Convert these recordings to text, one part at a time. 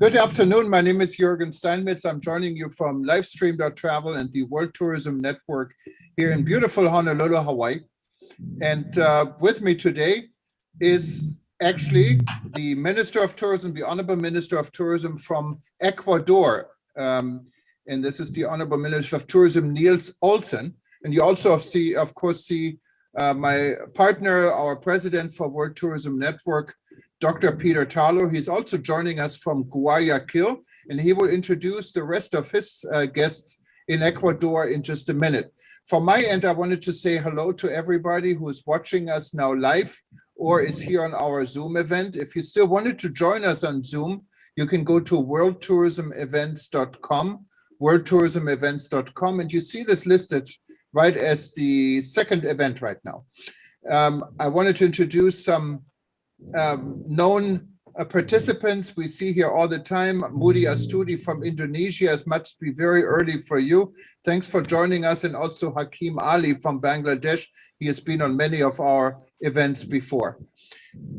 Good afternoon. My name is Jürgen Steinmetz. I'm joining you from Livestream.travel and the World Tourism Network here in beautiful Honolulu, Hawaii. And with me today is actually the Minister of Tourism, the Honorable Minister of Tourism from Ecuador. And this is the Honorable Minister of Tourism, Niels Olsen. And you also see, of course, my partner, our president for World Tourism Network, Dr. Peter Tarlow. He's also joining us from Guayaquil, and he will introduce the rest of his guests in Ecuador in just a minute. From my end, I wanted to say hello to everybody who is watching us now live or is here on our Zoom event. If you still wanted to join us on Zoom, you can go to worldtourismevents.com, worldtourismevents.com, and you see this listed right as the second event right now. I wanted to introduce some known participants we see here all the time. Mudi Astudi from Indonesia. It must be very early for you. Thanks for joining us. And also Hakim Ali from Bangladesh. He has been on many of our events before.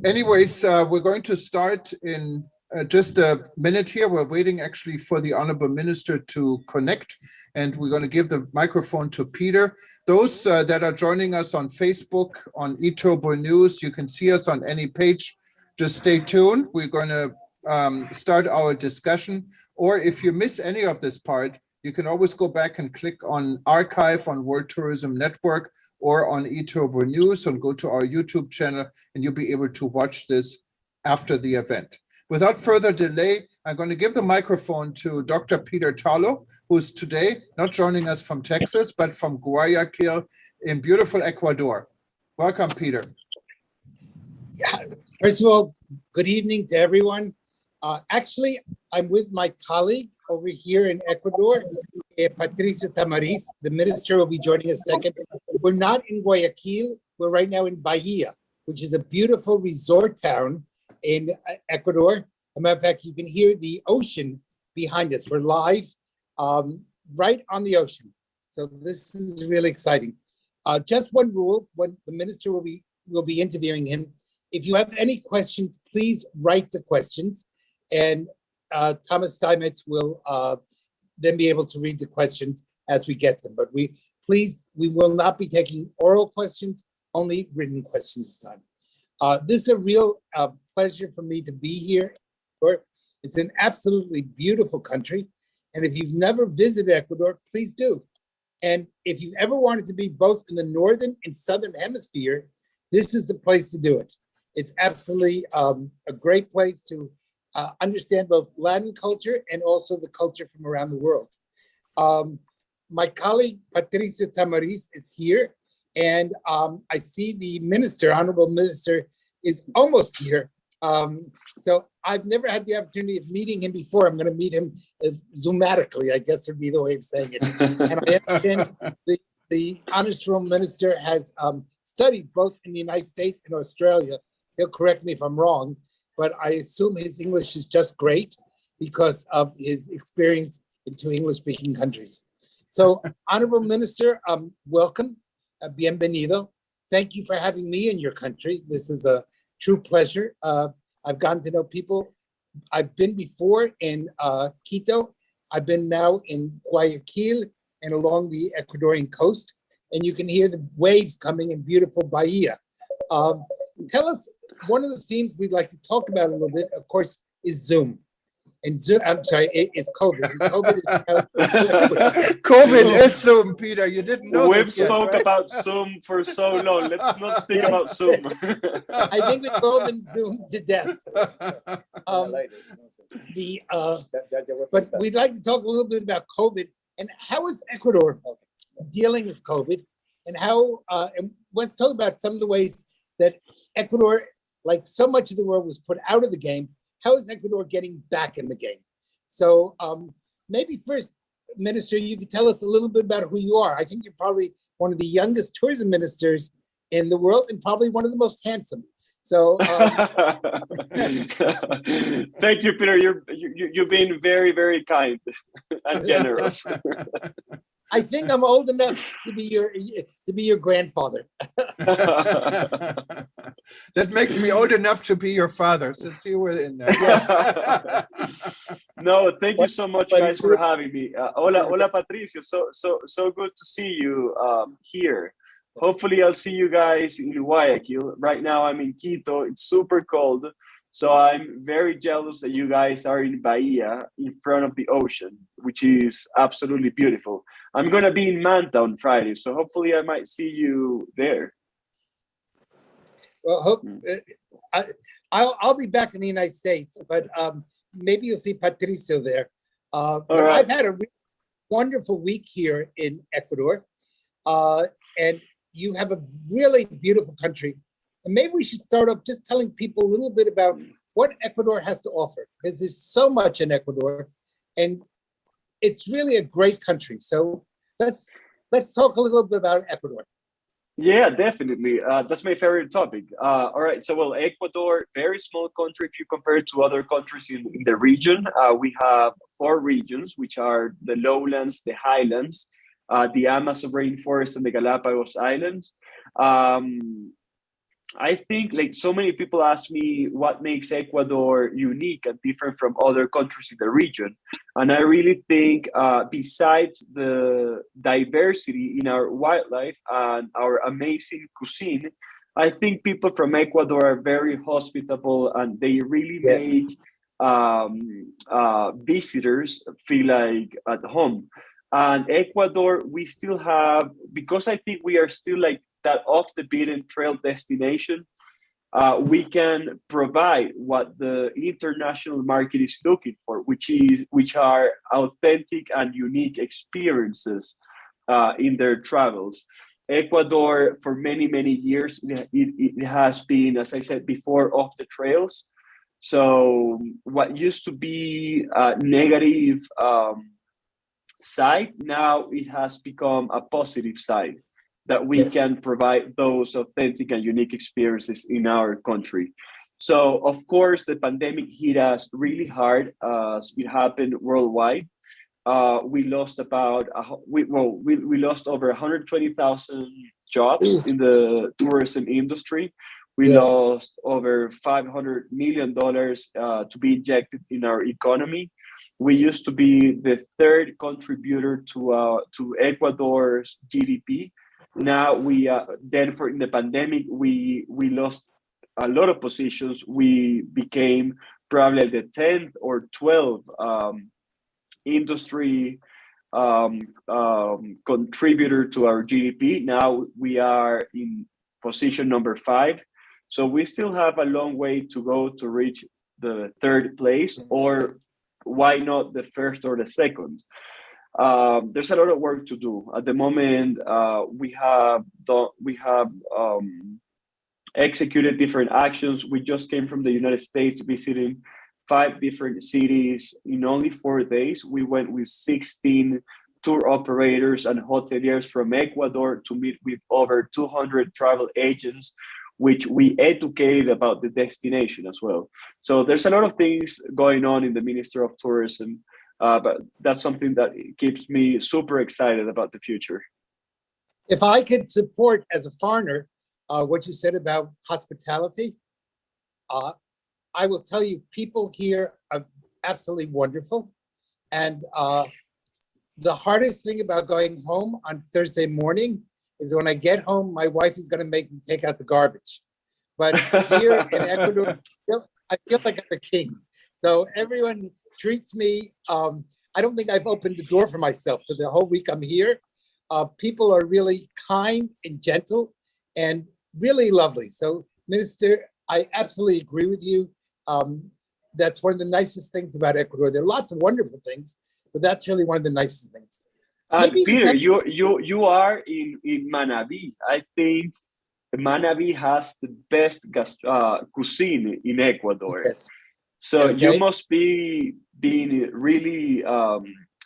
Anyways, we're going to start in just a minute here. We're waiting actually for the Honorable Minister to connect, and we're going to give the microphone to Peter. Those that are joining us on Facebook, on eTurbo News, you can see us on any page. Just stay tuned. We're going to start our discussion. Or if you miss any of this part, you can always go back and click on archive on World Tourism Network or on eTurbo News and go to our YouTube channel, and you'll be able to watch this after the event. Without further delay, I'm going to give the microphone to Dr. Peter Tarlow, who's today not joining us from Texas, but from Guayaquil in beautiful Ecuador. Welcome, Peter. First of all, good evening to everyone. Actually, I'm with my colleague over here in Ecuador, Patricio Tamariz. The minister will be joining us second. We're not in Guayaquil. We're right now in Bahia, which is a beautiful resort town in Ecuador. As a matter of fact, you can hear the ocean behind us. We're live right on the ocean. So this is really exciting. Just one rule when the minister will be interviewing him. If you have any questions, please write the questions, and Thomas Steinmetz will then be able to read the questions as we get them. But we will not be taking oral questions, only written questions this time. This is a real pleasure for me to be here. It's an absolutely beautiful country. And if you've never visited Ecuador, please do. And if you've ever wanted to be both in the northern and southern hemisphere, this is the place to do it. It's absolutely a great place to understand both Latin culture and also the culture from around the world. My colleague, Patricio Tamariz, is here. And I see the minister, Honorable Minister, is almost here. So I've never had the opportunity of meeting him before. I'm going to meet him Zoomatically, I guess would be the way of saying it. And I understand the Honorable Minister has studied both in the United States and Australia. He'll correct me if I'm wrong, but I assume his English is just great because of his experience in two English-speaking countries. So, Honorable Minister, welcome. Bienvenido. Thank you for having me in your country. This is a true pleasure. I've gotten to know people. I've been before in Quito. I've been now in Guayaquil and along the Ecuadorian coast. And you can hear the waves coming in beautiful Bahia. Tell us, one of the themes we'd like to talk about a little bit, of course, is Zoom. And Zoom, I'm sorry, it's COVID. COVID is Zoom, Peter. You didn't know. We've spoke about Zoom for so long. Let's not speak about Zoom. I think we've all been Zoomed to death. But we'd like to talk a little bit about COVID and how is Ecuador dealing with COVID, and how. And let's talk about some of the ways that Ecuador, like so much of the world, was put out of the game. How is Ecuador getting back in the game? So maybe first, Minister, you could tell us a little bit about who you are. I think you're probably one of the youngest tourism ministers in the world and probably one of the most handsome. So thank you, Peter. You've been very, very kind and generous. I think I'm old enough to be your grandfather. That makes me old enough to be your father, since you were in there. Yes. No, thank you so much, But guys, it's for really having me. Hola, Patricio. So good to see you here. Hopefully, I'll see you guys in Guayaquil. Right now, I'm in Quito. It's super cold, so I'm very jealous that you guys are in Bahia, in front of the ocean, which is absolutely beautiful. I'm gonna be in Manta on Friday, so hopefully, I might see you there. well. Hope Mm. I, I'll be back in the United States, but maybe you'll see Patricio there. All But right. I've had a wonderful week here in Ecuador, and you have a really beautiful country. And maybe we should start off just telling people a little bit about what Ecuador has to offer, because there's so much in Ecuador, and it's really a great country. So let's talk a little bit about Ecuador. Yeah, definitely. That's my favorite topic. All right. So, well, Ecuador, very small country if you compare it to other countries in the region. We have four regions, which are the lowlands, the highlands, the Amazon rainforest, and the Galapagos Islands. Um, I think like so many people ask me what makes Ecuador unique and different from other countries in the region. And I really think besides the diversity in our wildlife and our amazing cuisine, I think people from Ecuador are very hospitable and they really Yes. make visitors feel like at home. And Ecuador, we still have, because I think we are still like that off the beaten trail destination, we can provide what the international market is looking for, which are authentic and unique experiences in their travels. Ecuador, for many years, it has been, as I said before, off the trails. So what used to be a negative side, now it has become a positive side that we Yes. can provide those authentic and unique experiences in our country. So, of course, the pandemic hit us really hard as it happened worldwide. We lost about we lost over 120,000 jobs Ooh, in the tourism industry. We yes. lost over $500 million to be injected in our economy. We used to be the third contributor to Ecuador's GDP. Now we then for in the pandemic we lost a lot of positions. We became probably the 10th or 12th industry contributor to our GDP. Now we are in position number 5. So we still have a long way to go to reach the third place, or why not the first or the second? There's a lot of work to do. At the moment, we have executed different actions. We just came from the United States visiting 5 different cities in only 4 days. We went with 16 tour operators and hoteliers from Ecuador to meet with over 200 travel agents, which we educated about the destination as well. So there's a lot of things going on in the Minister of Tourism, but that's something that keeps me super excited about the future. If I could support as a foreigner what you said about hospitality, I will tell you, people here are absolutely wonderful. And the hardest thing about going home on Thursday morning is when I get home, my wife is going to make me take out the garbage. But here in Ecuador, I feel like I'm a king. So everyone treats me. I don't think I've opened the door for myself for the whole week I'm here. People are really kind and gentle and really lovely. So, Minister, I absolutely agree with you. That's one of the nicest things about Ecuador. There are lots of wonderful things, but that's really one of the nicest things. And Maybe Peter, you are in Manabi. I think Manabi has the best cuisine in Ecuador. yes. So you Okay. must be being really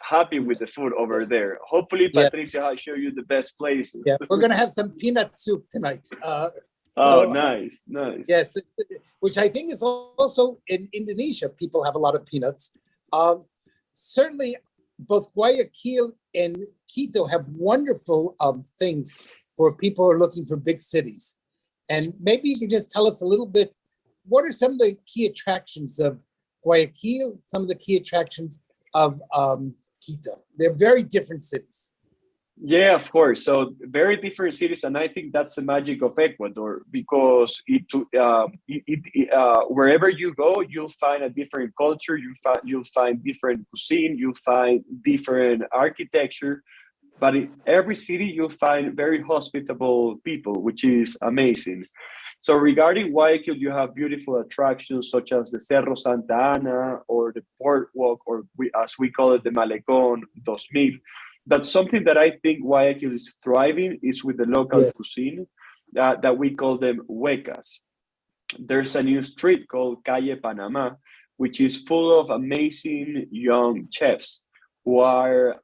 happy with the food over there. Hopefully, Yeah. Patricia will show you the best places. Yeah. We're going to have some peanut soup tonight. Oh, So nice. yes, which I think is also in Indonesia. People have a lot of peanuts. Certainly, both Guayaquil and Quito have wonderful things for people who are looking for big cities. And maybe you can just tell us a little bit, what are some of the key attractions of Guayaquil, some of the key attractions of Quito. They're very different cities. Yeah, of course. So very different cities, and I think that's the magic of Ecuador because wherever you go, you'll find a different culture. You'll find different cuisine. You'll find different architecture. But in every city, you'll find very hospitable people, which is amazing. So regarding Guayaquil, you have beautiful attractions such as the Cerro Santa Ana or the Boardwalk, or as we call it, the Malecón 2000. But something that I think Guayaquil is thriving is with the local cuisine that we call them huecas. There's a new street called Calle Panama, which is full of amazing young chefs who are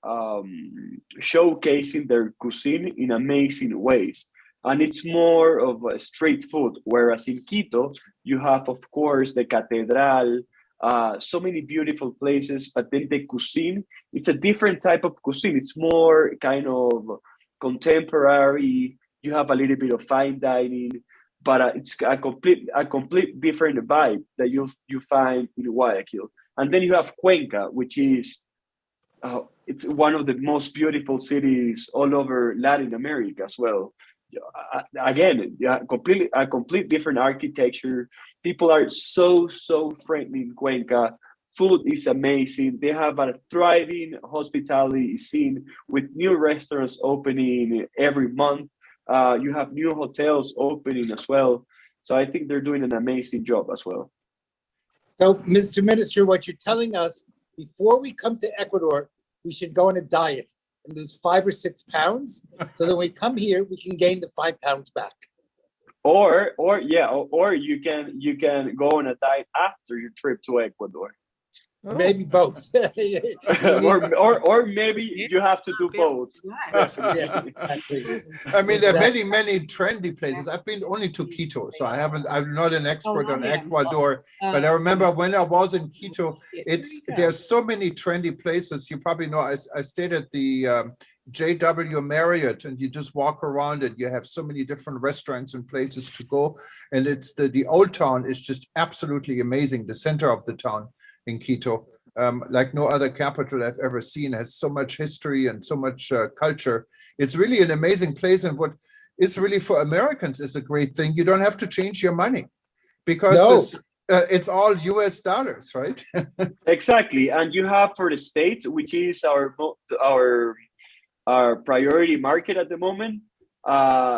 showcasing their cuisine in amazing ways. And it's more of a street food, whereas in Quito, you have, of course, the Catedral, so many beautiful places, but then the cuisine, it's a different type of cuisine. It's more kind of contemporary. You have a little bit of fine dining, but it's a complete different vibe that you find in Guayaquil. And then you have Cuenca, which is it's one of the most beautiful cities all over Latin America as well. Again, a complete different architecture. People are so friendly in Cuenca. Food is amazing. They have a thriving hospitality scene with new restaurants opening every month. You have new hotels opening as well. So I think they're doing an amazing job as well. So, Mr. Minister, what you're telling us, before we come to Ecuador, we should go on a diet and lose 5 or 6 pounds, so that when we come here, we can gain the 5 pounds back. Or you can go on a diet after your trip to Ecuador. Oh. Maybe both. or maybe you have to do both. Yeah, exactly. I mean, there are many trendy places. I've been only to Quito, so I'm not an expert on Ecuador, but I remember when I was in Quito, there's so many trendy places. You probably know, I stayed at the JW Marriott, and you just walk around and you have so many different restaurants and places to go. And it's the old town is just absolutely amazing. The center of the town in Quito, like no other capital I've ever seen, has so much history and so much culture. It's really an amazing place. And what is really for Americans is a great thing. You don't have to change your money because it's all US dollars, right? Exactly. And you have for the States, which is our priority market at the moment.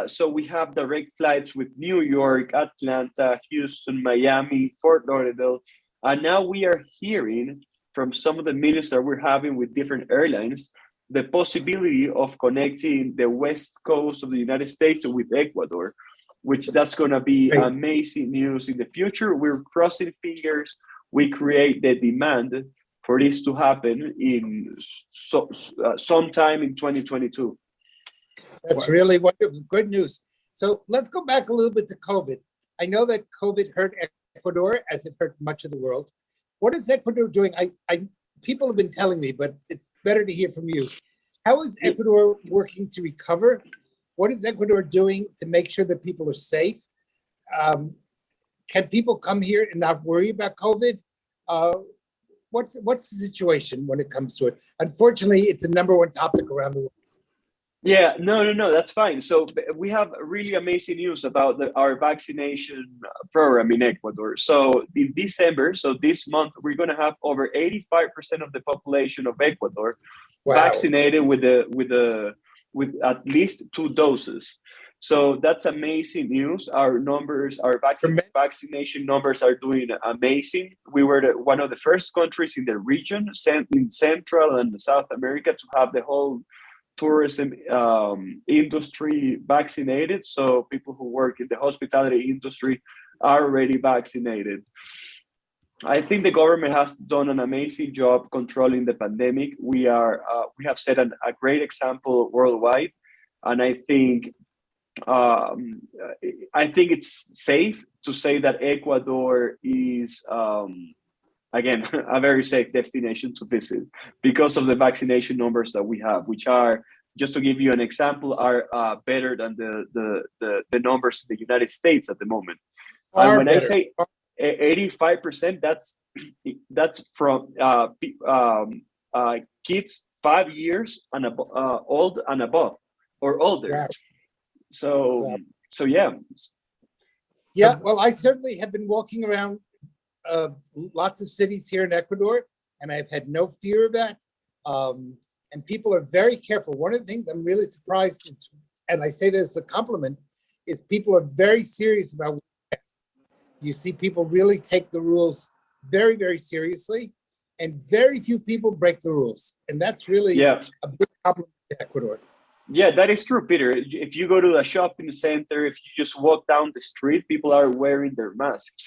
So we have direct flights with New York, Atlanta, Houston, Miami, Fort Lauderdale. And now we are hearing from some of the meetings that we're having with different airlines, the possibility of connecting the West Coast of the United States with Ecuador, which that's going to be amazing news in the future. We're crossing fingers. We create the demand for this to happen in sometime in 2022. That's really wonderful. Good news. So let's go back a little bit to COVID. I know that COVID hurt Ecuador as it hurt much of the world. What is Ecuador doing? People have been telling me, but it's better to hear from you. How is Ecuador working to recover? What is Ecuador doing to make sure that people are safe? Can people come here and not worry about COVID? What's the situation when it comes to it? Unfortunately, it's the #1 topic around the world. Yeah, no, that's fine. So we have really amazing news about our vaccination program in Ecuador. So in December, so this month, we're going to have over 85% of the population of Ecuador vaccinated with at least 2 doses. So that's amazing news. Our numbers, vaccination numbers are doing amazing. We were one of the first countries in the region, in Central and South America, to have the whole tourism industry vaccinated. So people who work in the hospitality industry are already vaccinated. I think the government has done an amazing job controlling the pandemic. We have set a great example worldwide, and I think it's safe to say that Ecuador is again, a very safe destination to visit because of the vaccination numbers that we have, which are, just to give you an example, are better than the numbers in the United States at the moment. And when I say 85%, that's from kids 5 years and old and above or older. Wow. So Wow. so yeah. Yeah, well, I certainly have been walking around lots of cities here in Ecuador, and I've had no fear of that. And people are very careful. One of the things I'm really surprised, and I say this as a compliment, is people are very serious about. You see people really take the rules very, very seriously, and very few people break the rules. And that's really Yeah. a big compliment to Ecuador. Yeah, that is true, Peter. If you go to a shopping center, if you just walk down the street, people are wearing their masks.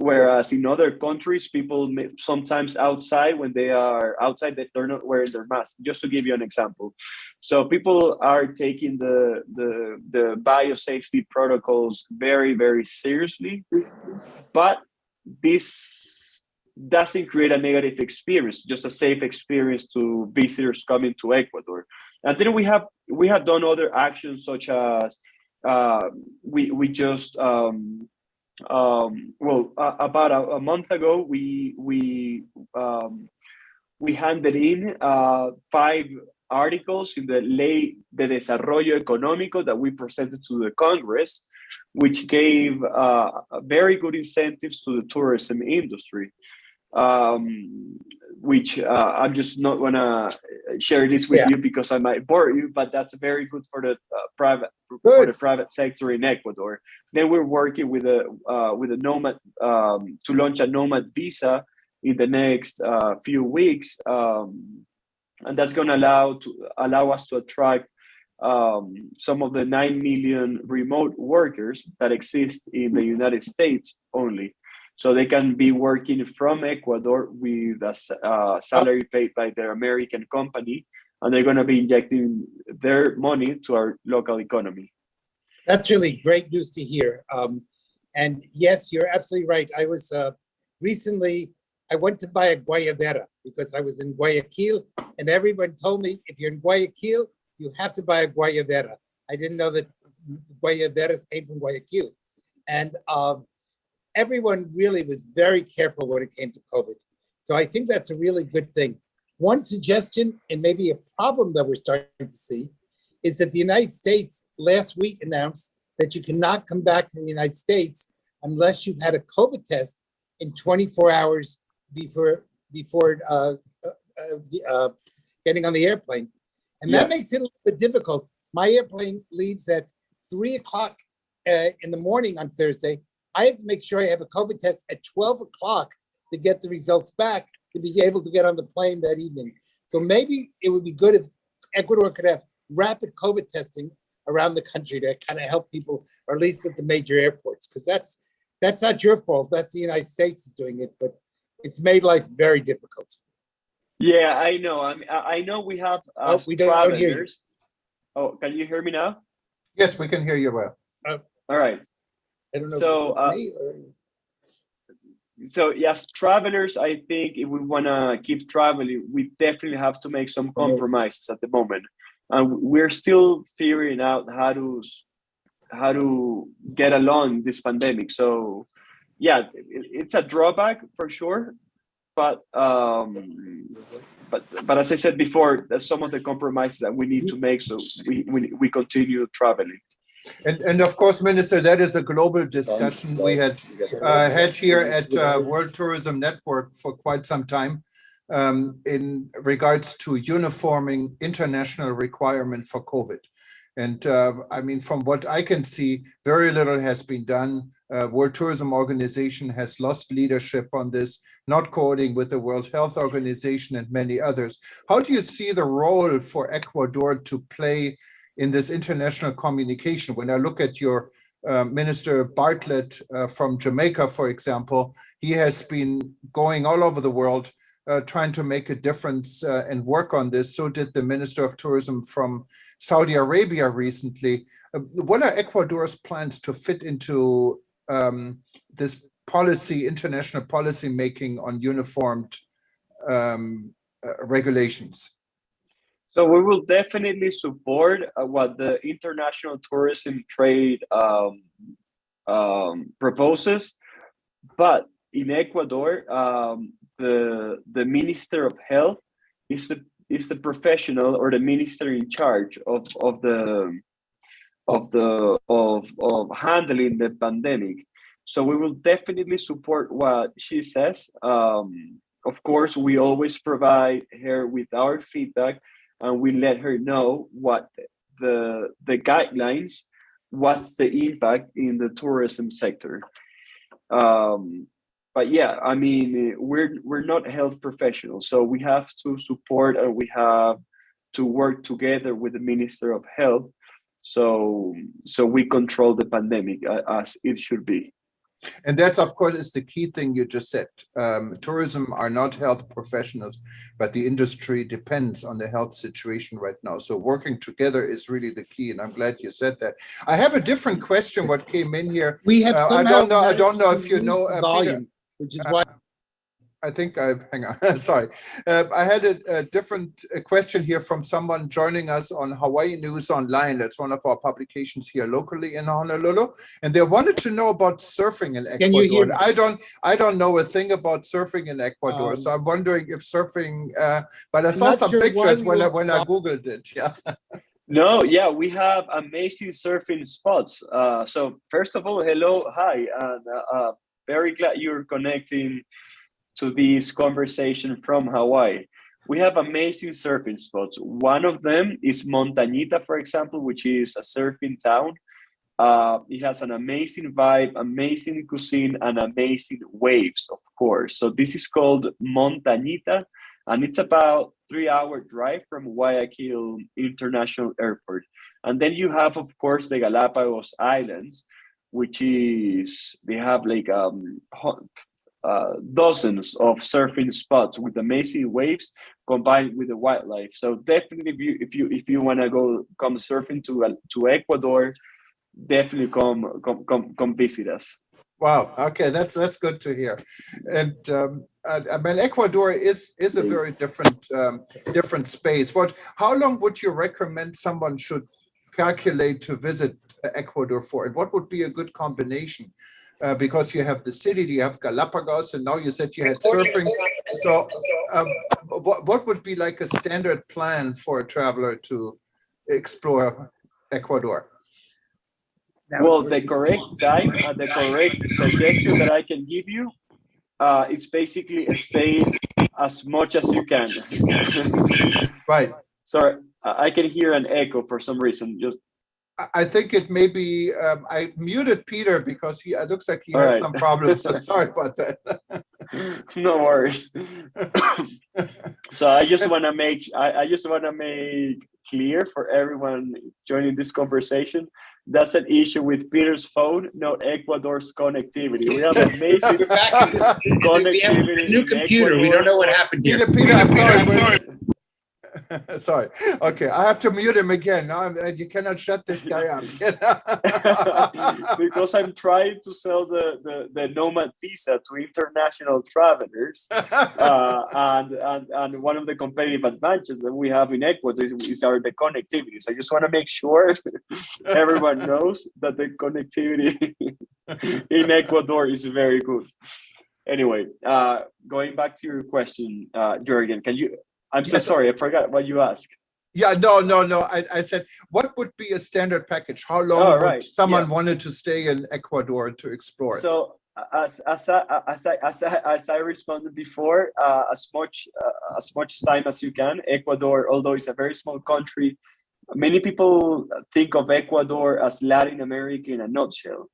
Whereas in other countries, people sometimes outside, when they are outside, they're not wearing their mask. Just to give you an example, so people are taking the biosafety protocols very, very seriously, but this doesn't create a negative experience, just a safe experience to visitors coming to Ecuador. And then we have done other actions such as we just about a month ago we handed in 5 articles in the Ley de Desarrollo Económico that we presented to the Congress, which gave very good incentives to the tourism industry. Which I'm just not gonna share this with you because I might bore you, but that's very good for the private sector in Ecuador. Then we're working with a nomad to launch a nomad visa in the next few weeks, and that's going to allow us to attract some of the 9 million remote workers that exist in the United States only. So they can be working from Ecuador with a salary paid by their American company, and they're going to be injecting their money to our local economy. That's really great news to hear. And yes, you're absolutely right. I was recently, I went to buy a guayabera because I was in Guayaquil, and everyone told me, if you're in Guayaquil, you have to buy a guayabera. I didn't know that guayaberas came from Guayaquil. And everyone really was very careful when it came to COVID. So I think that's a really good thing. One suggestion, and maybe a problem that we're starting to see, is that the United States last week announced that you cannot come back to the United States unless you've had a COVID test in 24 hours before getting on the airplane. And that makes it a little bit difficult. My airplane leaves at 3 o'clock in the morning on Thursday. I have to make sure I have a COVID test at 12 o'clock to get the results back to be able to get on the plane that evening. So maybe it would be good if Ecuador could have rapid COVID testing around the country to kind of help people, or at least at the major airports, because that's not your fault. That's the United States is doing it, but it's made life very difficult. Yeah, I know. I know we have we don't hear you. Oh, can you hear me now? Yes, we can hear you well. All right. I don't know so, if me or... So yes, travelers, I think if we want to keep traveling, we definitely have to make some compromises at the moment. And we're still figuring out how to get along this pandemic. So yeah, it's a drawback for sure. But as I said before, there's some of the compromises that we need to make so we continue traveling. And of course, Minister, that is a global discussion we had here at World Tourism Network for quite some time in regards to uniforming international requirement for COVID. And I mean, from what I can see, very little has been done. World Tourism Organization has lost leadership on this, not coordinating with the World Health Organization and many others. How do you see the role for Ecuador to play in this international communication? When I look at your Minister Bartlett from Jamaica, for example, he has been going all over the world trying to make a difference and work on this. So did the Minister of Tourism from Saudi Arabia recently. What are Ecuador's plans to fit into this policy, international policy making on uniformed regulations? So we will definitely support what the international tourism trade proposes, but in Ecuador, the Minister of Health is the professional or the minister in charge of handling the pandemic. So we will definitely support what she says. Of course, we always provide her with our feedback, and we let her know what the guidelines, what's the impact in the tourism sector. But yeah, I mean, we're not health professionals, so we have to support and we have to work together with the Minister of Health, so we control the pandemic as it should be. And that's, of course, is the key thing you just said. Tourism are not health professionals, but the industry depends on the health situation right now. So working together is really the key, and I'm glad you said that. I have a different question. What came in here? We have somehow I don't know if you know volume, which is why. I think hang on, sorry. I had a different question here from someone joining us on Hawaii News Online. That's one of our publications here locally in Honolulu. And they wanted to know about surfing in Ecuador. Can you hear me? I don't know a thing about surfing in Ecuador. So I'm wondering if surfing, but I saw some pictures when I Googled it, yeah. No, yeah, we have amazing surfing spots. So first of all, hello, hi, and very glad you're connecting to this conversation from Hawaii. We have amazing surfing spots. One of them is Montañita, for example, which is a surfing town. It has an amazing vibe, amazing cuisine, and amazing waves, of course. So this is called Montañita, and it's about 3-hour drive from Guayaquil International Airport. And then you have, of course, the Galapagos Islands, which is, they have like dozens of surfing spots with amazing waves combined with the wildlife. So definitely, if you want to come surfing to Ecuador, definitely come visit us. Wow. Okay, that's good to hear. And I mean, Ecuador is a very different space. How long would you recommend someone should calculate to visit Ecuador for? And what would be a good combination? Because you have the city, you have Galapagos, and now you said you had surfing. So what would be like a standard plan for a traveler to explore Ecuador? Well, the correct time and the correct suggestion that I can give you is basically stay as much as you can. Right. Sorry, I can hear an echo for some reason. Just I think it may be, I muted Peter because it looks like he has some problems. So sorry about that. No worries. So I just want to make clear for everyone joining this conversation, that's an issue with Peter's phone, not Ecuador's connectivity. We have amazing connectivity. We have a new computer. We don't know what happened here. Peter, I'm sorry. Sorry. Okay, I have to mute him again. No, you cannot shut this guy up. Because I'm trying to sell the Nomad visa to international travelers, and one of the competitive advantages that we have in Ecuador is the connectivity. So I just want to make sure everyone knows that the connectivity in Ecuador is very good. Anyway, going back to your question, Jürgen, can you? I'm so sorry, I forgot what you asked. Yeah, no. I said, what would be a standard package? How long would someone wanted to stay in Ecuador to explore it? So, as I responded before, as much time as you can. Ecuador, although it's a very small country, many people think of Ecuador as Latin America in a nutshell,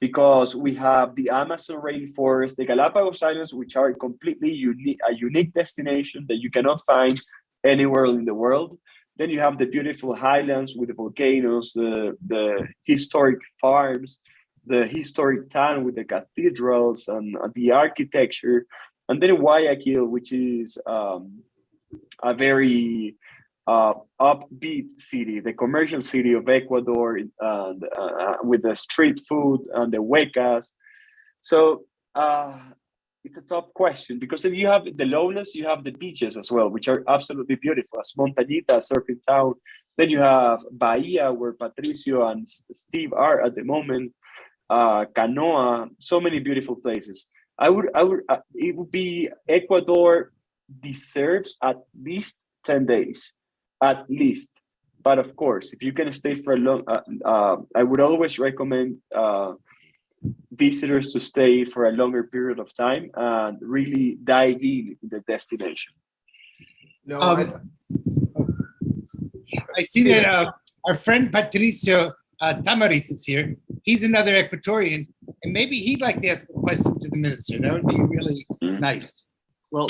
because we have the Amazon rainforest, the Galapagos Islands, which are completely unique destination that you cannot find anywhere in the world. Then you have the beautiful highlands with the volcanoes, the historic farms, the historic town with the cathedrals and the architecture. And then Guayaquil, which is a very upbeat city, the commercial city of Ecuador, and with the street food and the huecas. So it's a tough question, because if you have the lowlands, you have the beaches as well, which are absolutely beautiful, as Montañita, surfing town. Then you have Bahia, where Patricio and Steve are at the moment, Canoa, so many beautiful places. it would be Ecuador deserves at least 10 days, at least. But of course, if you can stay for a long, I would always recommend visitors to stay for a longer period of time and really dive in the destination. No, I see that our friend Patricio Tamariz is here. He's another Ecuadorian, and maybe he'd like to ask a question to the minister. That would be really nice. Well,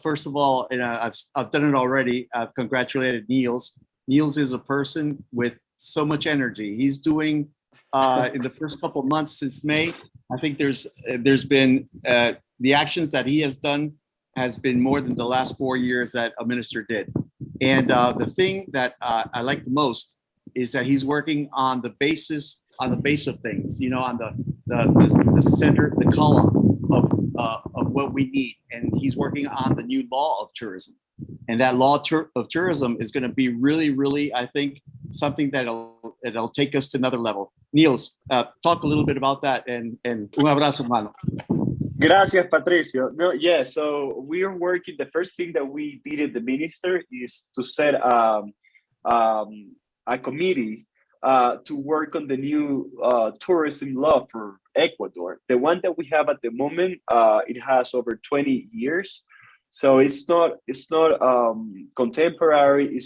first of all, I've done it already. I've congratulated Niels. Niels is a person with so much energy. He's doing in the first couple of months since May. I think there's been the actions that he has done has been more than the last 4 years that a minister did. And the thing that I like the most is that he's working on the base of things, on the center, the column of what we need. And he's working on the new law of tourism. And that law of tourism is going to be really, really, I think, something that'll take us to another level. Niels, talk a little bit about that, and un abrazo, hermano. Gracias, Patricio. No, yeah, so we are working. The first thing that we did at the minister is to set a committee to work on the new tourism law for Ecuador. The one that we have at the moment, it has over 20 years. So it's not contemporary.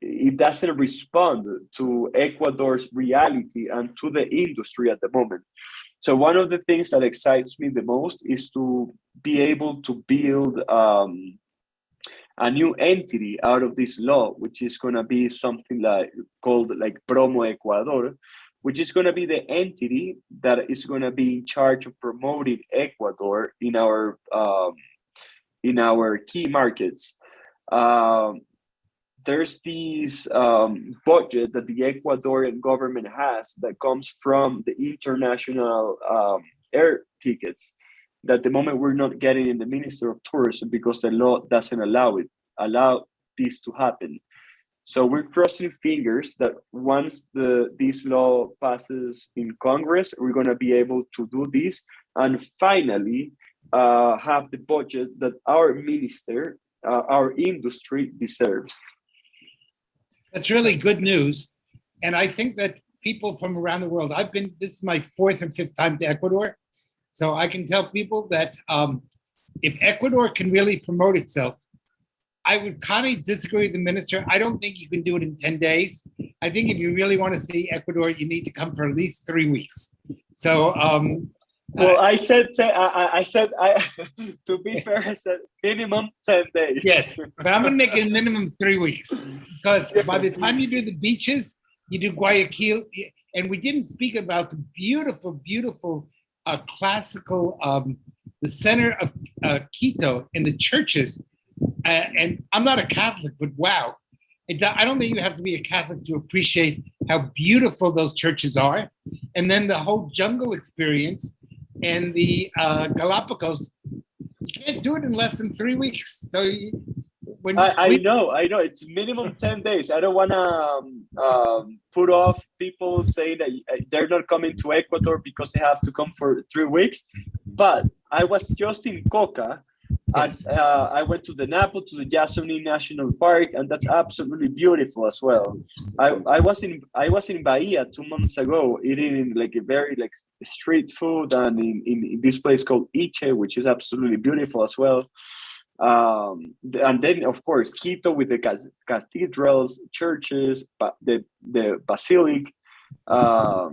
It doesn't respond to Ecuador's reality and to the industry at the moment. So one of the things that excites me the most is to be able to build a new entity out of this law, which is going to be something called Promo Ecuador, which is going to be the entity that is going to be in charge of promoting Ecuador in our key markets. There's this budget that the Ecuadorian government has that comes from the international air tickets that at the moment we're not getting in the Minister of Tourism because the law doesn't allow this to happen. So we're crossing fingers that once this law passes in Congress, we're going to be able to do this and finally have the budget that our minister, our industry deserves. That's really good news. And I think that people from around the world, this is my 4th and 5th time to Ecuador. So I can tell people that if Ecuador can really promote itself, I would kind of disagree with the minister. I don't think you can do it in 10 days. I think if you really want to see Ecuador, you need to come for at least 3 weeks. So, well, I said, to be fair, I said minimum 10 days. Yes, but I'm going to make it a minimum 3 weeks because by the time you do the beaches, you do Guayaquil, and we didn't speak about the beautiful, beautiful classical, the center of Quito and the churches. And I'm not a Catholic, but wow. I don't think you have to be a Catholic to appreciate how beautiful those churches are. And then the whole jungle experience and the Galapagos, you can't do it in less than 3 weeks. So I know, it's minimum 10 days. I don't want to put off people saying that they're not coming to Ecuador because they have to come for 3 weeks. But I was just in Coca. Yes. I went to the Napo, to the Yasuni National Park, and that's absolutely beautiful as well. I was in Bahia 2 months ago, eating a very street food, and in this place called Iche, which is absolutely beautiful as well. And then of course Quito with the cathedrals, churches, the basilic. I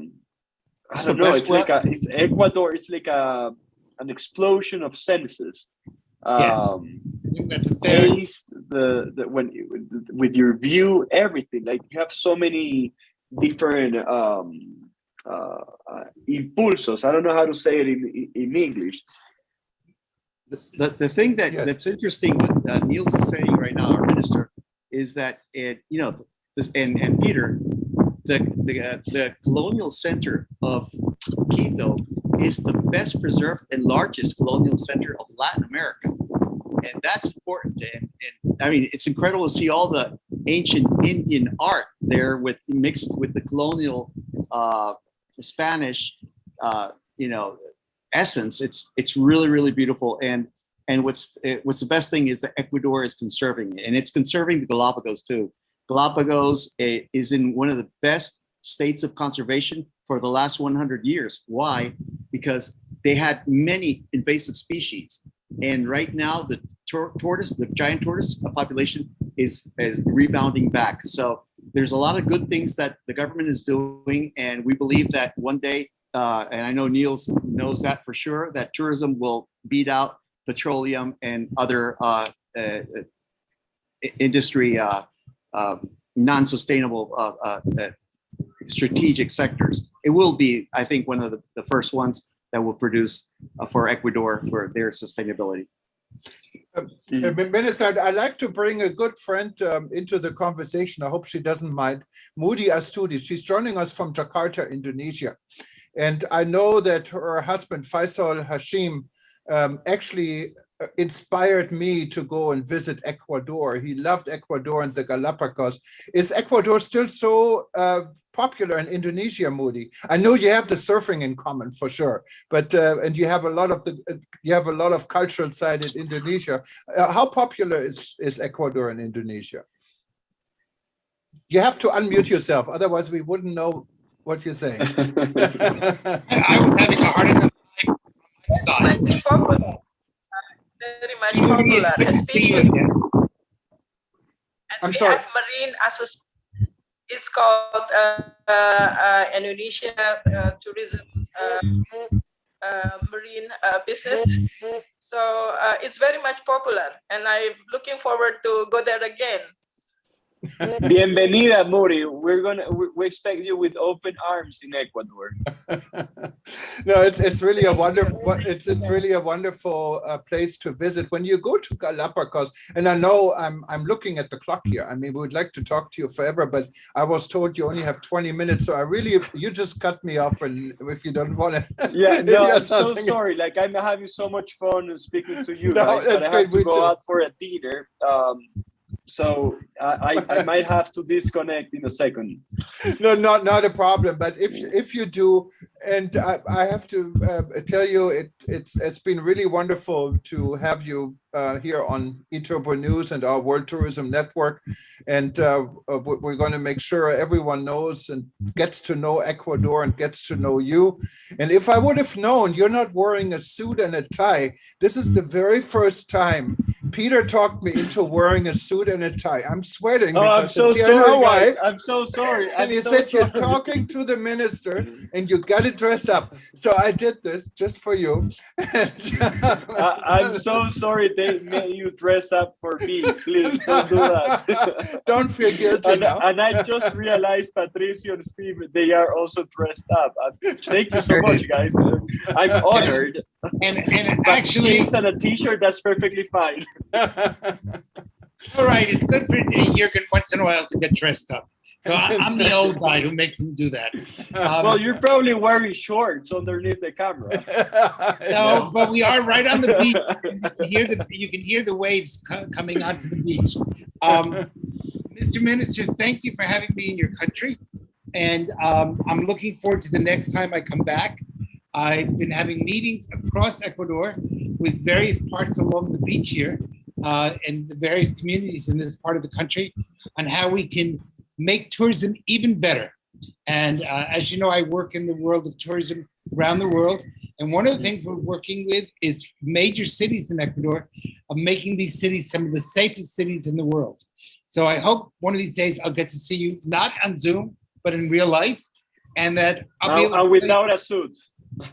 don't know. It's Ecuador. It's like an explosion of senses. Yes, I think that's a fair. Taste, with your view, everything. You have so many different impulsos. I don't know how to say it in English. The thing that's interesting what Niels is saying right now, our minister, is that and Peter, the colonial center of Quito is the best preserved and largest colonial center of Latin America. And that's important. And I mean, it's incredible to see all the ancient Indian art there mixed with the colonial Spanish, essence, it's really, really beautiful. And what's the best thing is that Ecuador is conserving it, and it's conserving the Galapagos too. Galapagos is in one of the best states of conservation for the last 100 years. Why? Because they had many invasive species, and right now the tortoise, the giant tortoise population is rebounding back. So there's a lot of good things that the government is doing, and we believe that one day, and I know Niels knows that for sure, that tourism will beat out petroleum and other industry non-sustainable strategic sectors. It will be, I think, one of the first ones that will produce for Ecuador for their sustainability. Minister, I'd like to bring a good friend into the conversation. I hope she doesn't mind. Moody Astudi, she's joining us from Jakarta, Indonesia. And I know that her husband, Faisal Hashim, actually inspired me to go and visit Ecuador. He loved Ecuador and the Galapagos. Is Ecuador still so popular in Indonesia, Moody? I know you have the surfing in common for sure, but and you have a lot of cultural side in Indonesia. How popular is Ecuador in Indonesia? You have to unmute yourself, otherwise we wouldn't know what you're saying. I was having a hard time. Much popular, very much popular, especially. And I'm we sorry. have marine association. It's called Indonesia Tourism Marine Business. So it's very much popular, and I'm looking forward to go there again. Bienvenida, Muri. We expect you with open arms in Ecuador. No, it's really a wonderful place to visit when you go to Galapagos. And I know I'm looking at the clock here. I mean, we would like to talk to you forever, but I was told you only have 20 minutes. So you just cut me off, and if you don't want to. Yeah, no, I'm so sorry. Like, I'm having so much fun speaking to you guys, but I have to go out for a dinner. So I might have to disconnect in a second. No, not a problem. But if you do, and I have to tell you, it's been really wonderful to have you here on eTurbo News and our World Tourism Network, and we're going to make sure everyone knows and gets to know Ecuador and gets to know you. And if I would have known you're not wearing a suit and a tie, this is the very first time Peter talked me into wearing a suit and a tie. I'm sweating. Oh, I'm so sorry, guys. I'm so sorry. And he said, you're talking to the minister and you got to dress up. So I did this just for you. I'm so sorry they made you dress up for me. Please don't do that. Don't feel guilty now. And I just realized Patricio and Steve, they are also dressed up. Thank you so much, guys. I'm honored. And actually, jeans and a t-shirt, that's perfectly fine. All right, it's good for Jürgen once in a while to get dressed up. So I'm the old guy who makes him do that. Well, you're probably wearing shorts underneath the camera. No, but we are right on the beach. You can hear the waves coming onto the beach. Mr. Minister, thank you for having me in your country. And I'm looking forward to the next time I come back. I've been having meetings across Ecuador with various parts along the beach here and the various communities in this part of the country on how we can make tourism even better. And as you know, I work in the world of tourism around the world. And one of the things we're working with is major cities in Ecuador of making these cities some of the safest cities in the world. So I hope one of these days I'll get to see you, not on Zoom, but in real life. And that I'll be able to without a suit.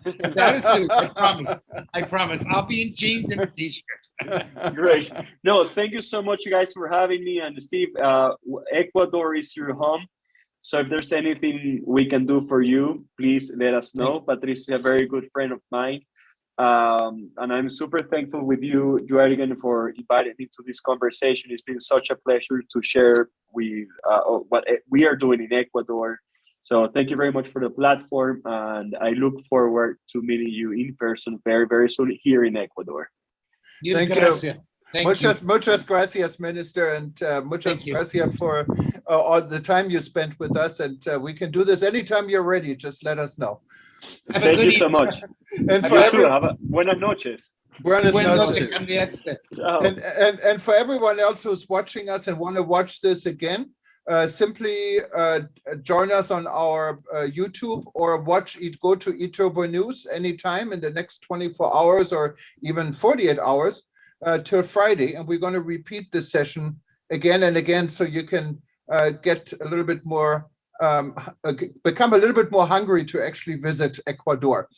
Without a suit, I promise. I promise. I'll be in jeans and a t-shirt. Great. No, thank you so much, you guys, for having me. And Steve, Ecuador is your home. So if there's anything we can do for you, please let us know. Patricia is a very good friend of mine. And I'm super thankful with you, Jürgen, for inviting me to this conversation. It's been such a pleasure to share with what we are doing in Ecuador. So thank you very much for the platform, and I look forward to meeting you in person very, very soon here in Ecuador. Thank you. Thank you. Muchas gracias, Minister, and muchas Thank you. gracias for all the time you spent with us. And we can do this anytime you're ready. Just let us know. Have a Thank good you so evening. much. And You for too. every, Have a buenas noches. buenas Buenas noches. noches. Cambiaste. Ciao. And for everyone else who's watching us and want to watch this again, simply join us on our YouTube or go to eTurbo News anytime in the next 24 hours or even 48 hours till Friday. And we're going to repeat this session again and again so you can get a little bit more become a little bit more hungry to actually visit Ecuador.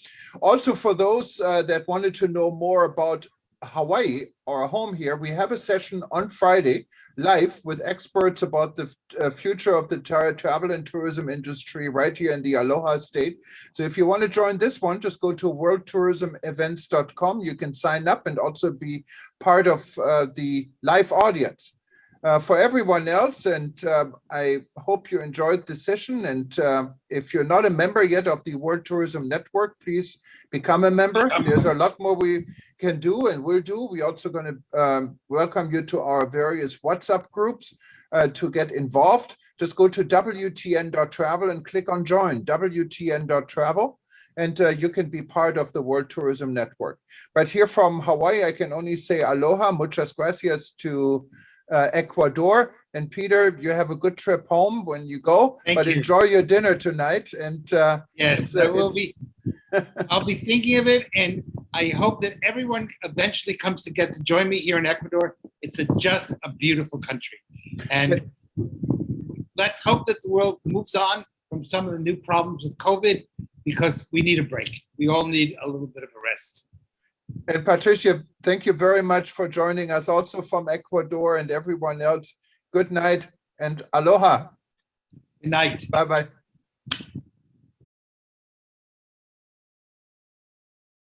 Also, for those that wanted to know more about Hawaii, our home here, we have a session on Friday live with experts about the future of the travel and tourism industry right here in the Aloha State. So if you want to join this one, just go to worldtourismevents.com. You can sign up and also be part of the live audience. For everyone else, and I hope you enjoyed the session. And if you're not a member yet of the World Tourism Network, please become a member. There's a lot more we can do and will do. We're also going to welcome you to our various WhatsApp groups to get involved. Just go to WTN.travel and click on join, WTN.travel. And you can be part of the World Tourism Network. But here from Hawaii, I can only say aloha, muchas gracias to Ecuador. And Peter, you have a good trip home when you go, Thank you. enjoy your dinner tonight. And Yes, I will be. I'll be thinking of it, and I hope that everyone eventually comes to get to join me here in Ecuador. It's just a beautiful country, and let's hope that the world moves on from some of the new problems with COVID, because we need a break. We all need a little bit of a rest. And Patricia, thank you very much for joining us also from Ecuador, and everyone else. Good night and aloha. Good night. Bye-bye.